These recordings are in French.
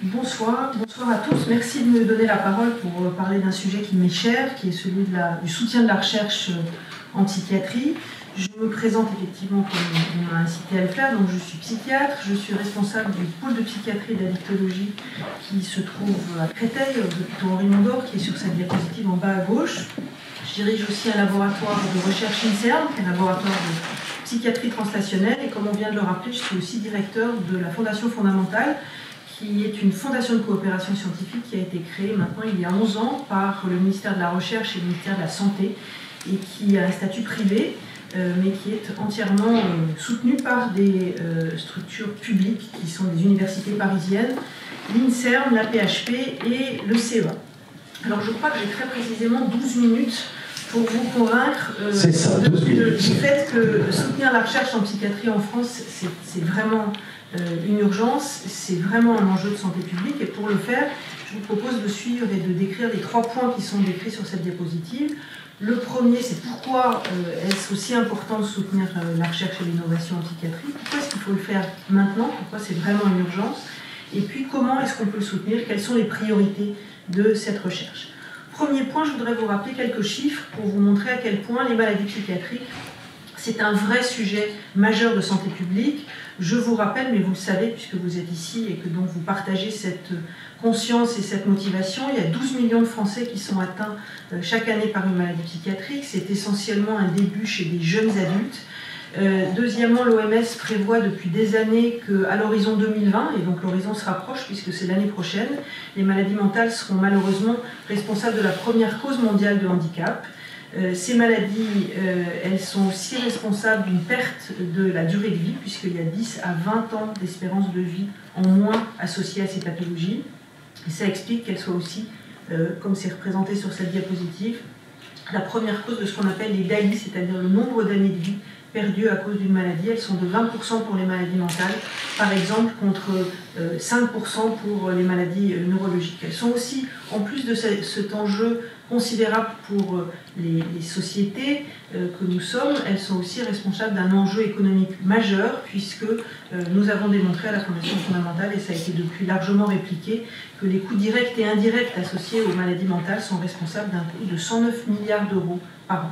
Bonsoir à tous. Merci de me donner la parole pour parler d'un sujet qui m'est cher, qui est celui du soutien de la recherche en psychiatrie. Je me présente effectivement comme on m'a incité à le faire, donc je suis psychiatre, je suis responsable du pôle de psychiatrie et d'addictologie qui se trouve à Créteil, au hôpital Henri Mondor, qui est sur cette diapositive en bas à gauche. Je dirige aussi un laboratoire de recherche INSERM, qui est un laboratoire de psychiatrie translationnelle, et comme on vient de le rappeler, je suis aussi directeur de la Fondation Fondamentale, qui est une fondation de coopération scientifique qui a été créée maintenant il y a 11 ans par le ministère de la Recherche et le ministère de la Santé, et qui a un statut privé, mais qui est entièrement soutenu par des structures publiques qui sont des universités parisiennes, l'INSERM, la PHP et le CEA. Alors je crois que j'ai très précisément 12 minutes pour vous convaincre du fait que soutenir la recherche en psychiatrie en France, c'est vraiment une urgence, c'est vraiment un enjeu de santé publique, et pour le faire, je vous propose de suivre et de décrire les 3 points qui sont décrits sur cette diapositive. Le premier, c'est pourquoi est-ce aussi important de soutenir la recherche et l'innovation en psychiatrie, pourquoi est-ce qu'il faut le faire maintenant, pourquoi c'est vraiment une urgence, et puis comment est-ce qu'on peut le soutenir, quelles sont les priorités de cette recherche. Premier point, je voudrais vous rappeler quelques chiffres pour vous montrer à quel point les maladies psychiatriques, c'est un vrai sujet majeur de santé publique. Je vous rappelle, mais vous le savez puisque vous êtes ici et que donc vous partagez cette conscience et cette motivation, il y a 12 millions de Français qui sont atteints chaque année par une maladie psychiatrique. C'est essentiellement un début chez des jeunes adultes. Deuxièmement, l'OMS prévoit depuis des années qu'à l'horizon 2020, et donc l'horizon se rapproche puisque c'est l'année prochaine, les maladies mentales seront malheureusement responsables de la première cause mondiale de handicap. Ces maladies, elles sont aussi responsables d'une perte de la durée de vie, puisqu'il y a 10 à 20 ans d'espérance de vie en moins associée à ces pathologies. Et ça explique qu'elles soient aussi, comme c'est représenté sur cette diapositive, la première cause de ce qu'on appelle les DALI, c'est-à-dire le nombre d'années de vie perdues à cause d'une maladie. Elles sont de 20% pour les maladies mentales, par exemple, contre 5% pour les maladies neurologiques. Elles sont aussi, en plus de cet enjeu considérable pour les sociétés que nous sommes, elles sont aussi responsables d'un enjeu économique majeur, puisque nous avons démontré à la Fondation Fondamentale, et ça a été depuis largement répliqué, que les coûts directs et indirects associés aux maladies mentales sont responsables d'un coût de 109 milliards d'euros par an.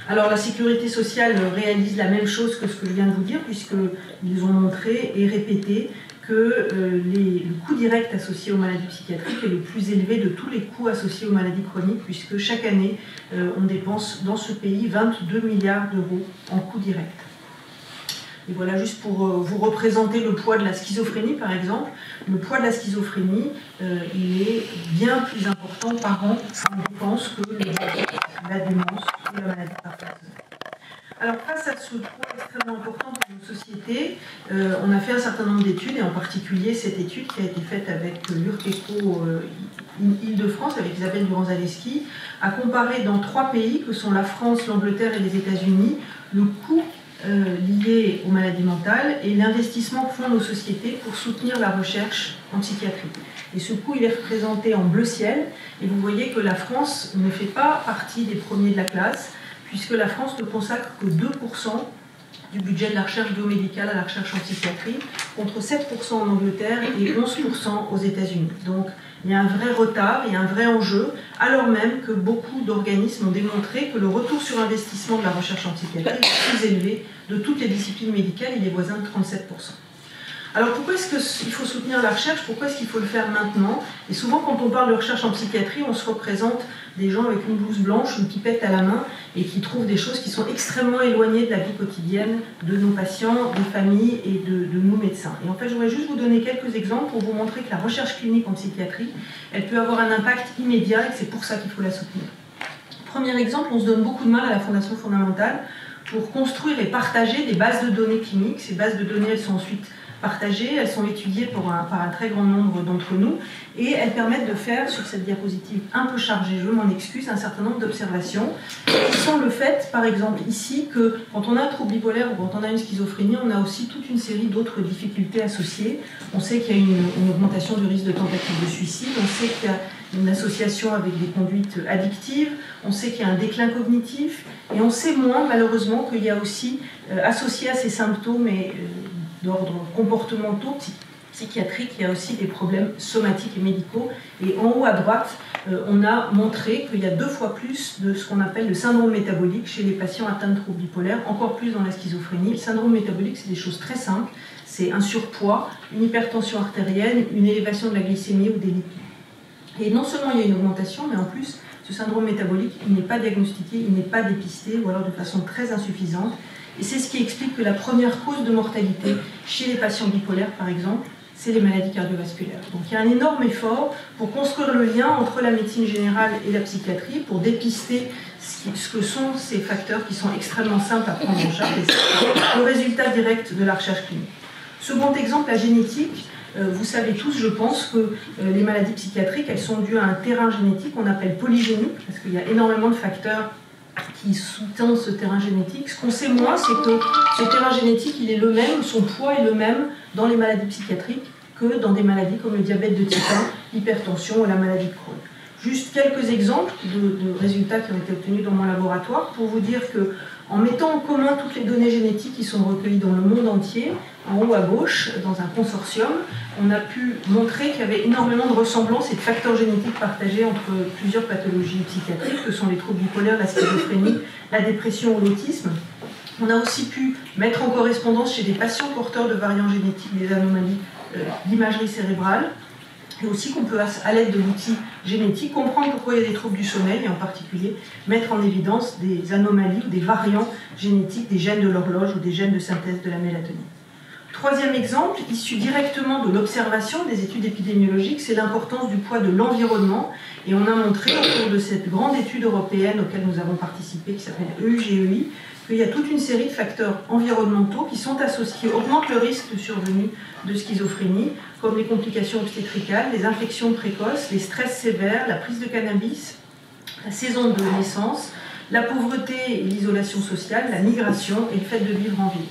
Alors la sécurité sociale réalise la même chose que ce que je viens de vous dire, puisqu'ils ont montré et répété que le coût direct associé aux maladies psychiatriques est le plus élevé de tous les coûts associés aux maladies chroniques, puisque chaque année, on dépense dans ce pays 22 milliards d'euros en coûts directs. Et voilà, juste pour vous représenter le poids de la schizophrénie, par exemple. Le poids de la schizophrénie, il est bien plus important par an en dépenses que la démence ou la maladie de Parkinson. Alors face à ce poids extrêmement important pour nos sociétés, on a fait un certain nombre d'études, et en particulier cette étude qui a été faite avec l'URTECO Île-de-France, avec Isabelle Durand-Zaleski, a comparé dans 3 pays, que sont la France, l'Angleterre et les États-Unis, le coût lié aux maladies mentales et l'investissement que font nos sociétés pour soutenir la recherche en psychiatrie. Et ce coût, il est représenté en bleu ciel, et vous voyez que la France ne fait pas partie des premiers de la classe, puisque la France ne consacre que 2% du budget de la recherche biomédicale à la recherche en psychiatrie, contre 7% en Angleterre et 11% aux États-Unis. Donc il y a un vrai retard, il y a un vrai enjeu, alors même que beaucoup d'organismes ont démontré que le retour sur investissement de la recherche en psychiatrie est le plus élevé de toutes les disciplines médicales, il est voisin de 37%. Alors pourquoi est-ce qu'il faut soutenir la recherche? Pourquoi est-ce qu'il faut le faire maintenant? Et souvent quand on parle de recherche en psychiatrie, on se représente des gens avec une blouse blanche, une pipette à la main, et qui trouvent des choses qui sont extrêmement éloignées de la vie quotidienne de nos patients, des familles et de nous médecins. Et en fait, je voudrais juste vous donner quelques exemples pour vous montrer que la recherche clinique en psychiatrie, elle peut avoir un impact immédiat, et que c'est pour ça qu'il faut la soutenir. Premier exemple, on se donne beaucoup de mal à la Fondation Fondamentale pour construire et partager des bases de données cliniques. Ces bases de données, elles sont ensuite partagées, elles sont étudiées par un très grand nombre d'entre nous, et elles permettent de faire, sur cette diapositive un peu chargée, je m'en excuse, un certain nombre d'observations qui sont le fait, par exemple ici, que quand on a un trouble bipolaire ou quand on a une schizophrénie, on a aussi toute une série d'autres difficultés associées. On sait qu'il y a une augmentation du risque de tentative de suicide, on sait qu'il y a une association avec des conduites addictives, on sait qu'il y a un déclin cognitif, et on sait moins, malheureusement, qu'il y a aussi, associé à ces symptômes et d'ordre comportementaux, psychiatrique, il y a aussi des problèmes somatiques et médicaux. Et en haut à droite, on a montré qu'il y a 2 fois plus de ce qu'on appelle le syndrome métabolique chez les patients atteints de troubles bipolaires, encore plus dans la schizophrénie. Le syndrome métabolique, c'est des choses très simples. C'est un surpoids, une hypertension artérielle, une élévation de la glycémie ou des lipides. Et non seulement il y a une augmentation, mais en plus, ce syndrome métabolique, il n'est pas diagnostiqué, il n'est pas dépisté, ou alors de façon très insuffisante. Et c'est ce qui explique que la première cause de mortalité chez les patients bipolaires, par exemple, c'est les maladies cardiovasculaires. Donc il y a un énorme effort pour construire le lien entre la médecine générale et la psychiatrie, pour dépister ce que sont ces facteurs qui sont extrêmement simples à prendre en charge, et c'est le résultat direct de la recherche clinique. Second exemple, la génétique. Vous savez tous, je pense, que les maladies psychiatriques, elles sont dues à un terrain génétique qu'on appelle polygénique, parce qu'il y a énormément de facteurs qui sous-tendent ce terrain génétique. Ce qu'on sait moins, c'est que ce terrain génétique, il est le même, son poids est le même dans les maladies psychiatriques que dans des maladies comme le diabète de type 1, l'hypertension ou la maladie de Crohn. Juste quelques exemples de résultats qui ont été obtenus dans mon laboratoire pour vous dire que, en mettant en commun toutes les données génétiques qui sont recueillies dans le monde entier, en haut à gauche, dans un consortium, on a pu montrer qu'il y avait énormément de ressemblances et de facteurs génétiques partagés entre plusieurs pathologies psychiatriques, que sont les troubles bipolaires, la schizophrénie, la dépression ou l'autisme. On a aussi pu mettre en correspondance chez des patients porteurs de variants génétiques des anomalies d'imagerie cérébrale, et aussi qu'on peut, à l'aide de l'outil génétique, comprendre pourquoi il y a des troubles du sommeil, et en particulier mettre en évidence des anomalies ou des variants génétiques des gènes de l'horloge ou des gènes de synthèse de la mélatonine. Troisième exemple, issu directement de l'observation des études épidémiologiques, c'est l'importance du poids de l'environnement. Et on a montré au cours de cette grande étude européenne auquel nous avons participé, qui s'appelle EUGEI, qu'il y a toute une série de facteurs environnementaux qui sont associés, augmentent le risque de survenue de schizophrénie, comme les complications obstétricales, les infections précoces, les stress sévères, la prise de cannabis, la saison de naissance, la pauvreté et l'isolation sociale, la migration et le fait de vivre en ville.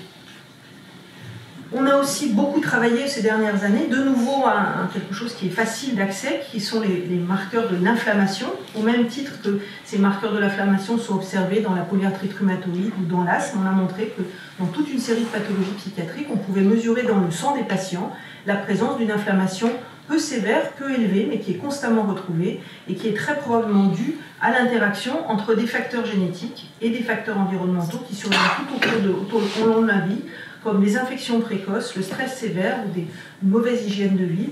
On a aussi beaucoup travaillé ces dernières années, de nouveau à quelque chose qui est facile d'accès, qui sont les marqueurs de l'inflammation, au même titre que ces marqueurs de l'inflammation sont observés dans la polyarthrite rhumatoïde ou dans l'asthme. On a montré que dans toute une série de pathologies psychiatriques, on pouvait mesurer dans le sang des patients la présence d'une inflammation peu sévère, peu élevée, mais qui est constamment retrouvée et qui est très probablement due à l'interaction entre des facteurs génétiques et des facteurs environnementaux qui surviennent tout au long de la vie, comme les infections précoces, le stress sévère ou une mauvaise hygiène de vie.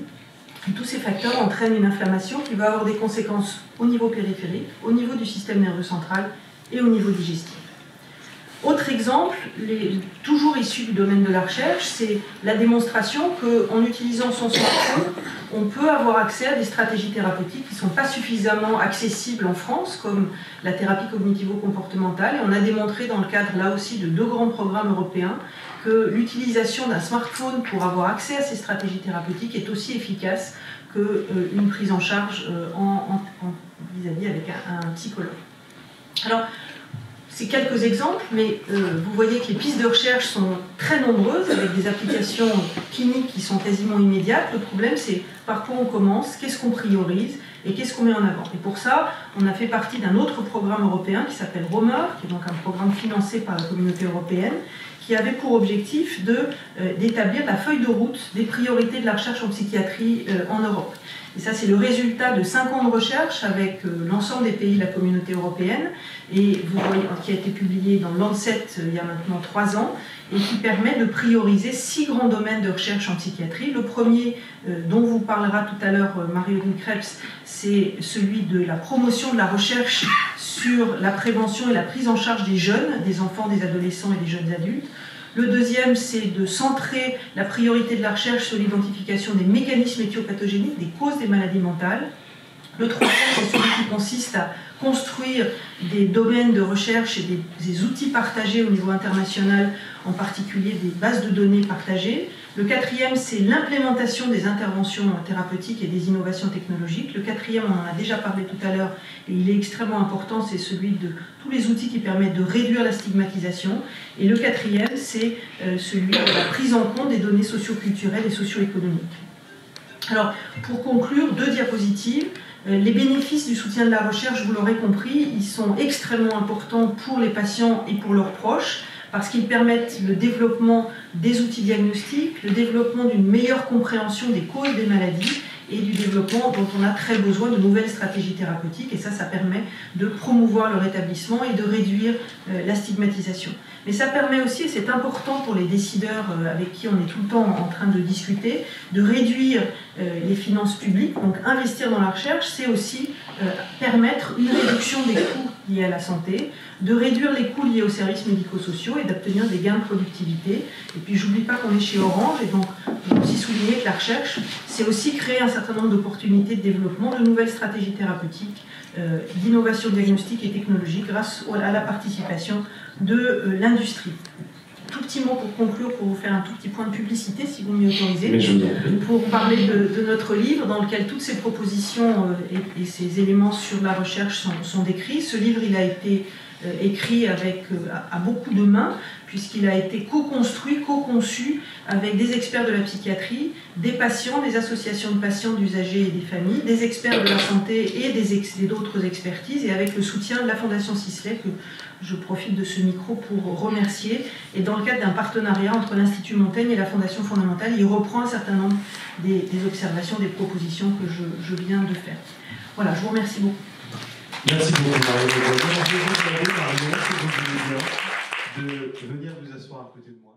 Et tous ces facteurs entraînent une inflammation qui va avoir des conséquences au niveau périphérique, au niveau du système nerveux central et au niveau digestif. Autre exemple, toujours issu du domaine de la recherche, c'est la démonstration qu'en utilisant son smartphone, on peut avoir accès à des stratégies thérapeutiques qui ne sont pas suffisamment accessibles en France, comme la thérapie cognitivo-comportementale. Et on a démontré dans le cadre, là aussi, de 2 grands programmes européens, que l'utilisation d'un smartphone pour avoir accès à ces stratégies thérapeutiques est aussi efficace qu'une prise en charge vis-à-vis avec un psychologue. Alors, c'est quelques exemples, mais vous voyez que les pistes de recherche sont très nombreuses, avec des applications cliniques qui sont quasiment immédiates. Le problème, c'est par quoi on commence, qu'est-ce qu'on priorise et qu'est-ce qu'on met en avant. Et pour ça, on a fait partie d'un autre programme européen qui s'appelle ROMER, qui est donc un programme financé par la communauté européenne, qui avait pour objectif d'établir la feuille de route des priorités de la recherche en psychiatrie en Europe. Et ça, c'est le résultat de 5 ans de recherche avec l'ensemble des pays de la communauté européenne, et vous voyez, qui a été publié dans Lancet il y a maintenant 3 ans, et qui permet de prioriser 6 grands domaines de recherche en psychiatrie. Le premier, dont vous parlera tout à l'heure Marie-Odile Krebs, c'est celui de la promotion de la recherche sur la prévention et la prise en charge des jeunes, des enfants, des adolescents et des jeunes adultes. Le deuxième, c'est de centrer la priorité de la recherche sur l'identification des mécanismes éthiopathogéniques, des causes des maladies mentales. Le troisième, c'est celui qui consiste à construire des domaines de recherche et des outils partagés au niveau international, en particulier des bases de données partagées. Le quatrième, c'est l'implémentation des interventions thérapeutiques et des innovations technologiques. Le quatrième, on en a déjà parlé tout à l'heure, et il est extrêmement important, c'est celui de tous les outils qui permettent de réduire la stigmatisation. Et le quatrième, c'est celui de la prise en compte des données socio-culturelles et socio-économiques. Alors, pour conclure, 2 diapositives. Les bénéfices du soutien de la recherche, vous l'aurez compris, ils sont extrêmement importants pour les patients et pour leurs proches, parce qu'ils permettent le développement des outils diagnostiques, le développement d'une meilleure compréhension des causes des maladies et du développement dont on a très besoin de nouvelles stratégies thérapeutiques. Et ça permet de promouvoir le rétablissement et de réduire la stigmatisation. Mais ça permet aussi, et c'est important pour les décideurs avec qui on est tout le temps en train de discuter, de réduire les finances publiques. Donc investir dans la recherche, c'est aussi permettre une réduction des coûts liés à la santé, de réduire les coûts liés aux services médico-sociaux et d'obtenir des gains de productivité. Et puis j'oublie pas qu'on est chez Orange, et donc je veux aussi souligner que la recherche, c'est aussi créer un certain nombre d'opportunités de développement, de nouvelles stratégies thérapeutiques, d'innovation diagnostique et technologique grâce à la participation de l'industrie. Tout petit mot pour conclure, pour vous faire un tout petit point de publicité, si vous m'y autorisez, pour parler de notre livre dans lequel toutes ces propositions et ces éléments sur la recherche sont décrits. Ce livre, il a été écrit à beaucoup de mains, puisqu'il a été co-construit, co-conçu avec des experts de la psychiatrie, des patients, des associations de patients, d'usagers et des familles, des experts de la santé et d'autres expertises, et avec le soutien de la Fondation Sisley, que je profite de ce micro pour remercier. Et dans le cadre d'un partenariat entre l'Institut Montaigne et la Fondation Fondamentale, il reprend un certain nombre des observations, des propositions que je viens de faire. Voilà, je vous remercie beaucoup. Merci beaucoup, Marie. De venir vous asseoir à côté de moi.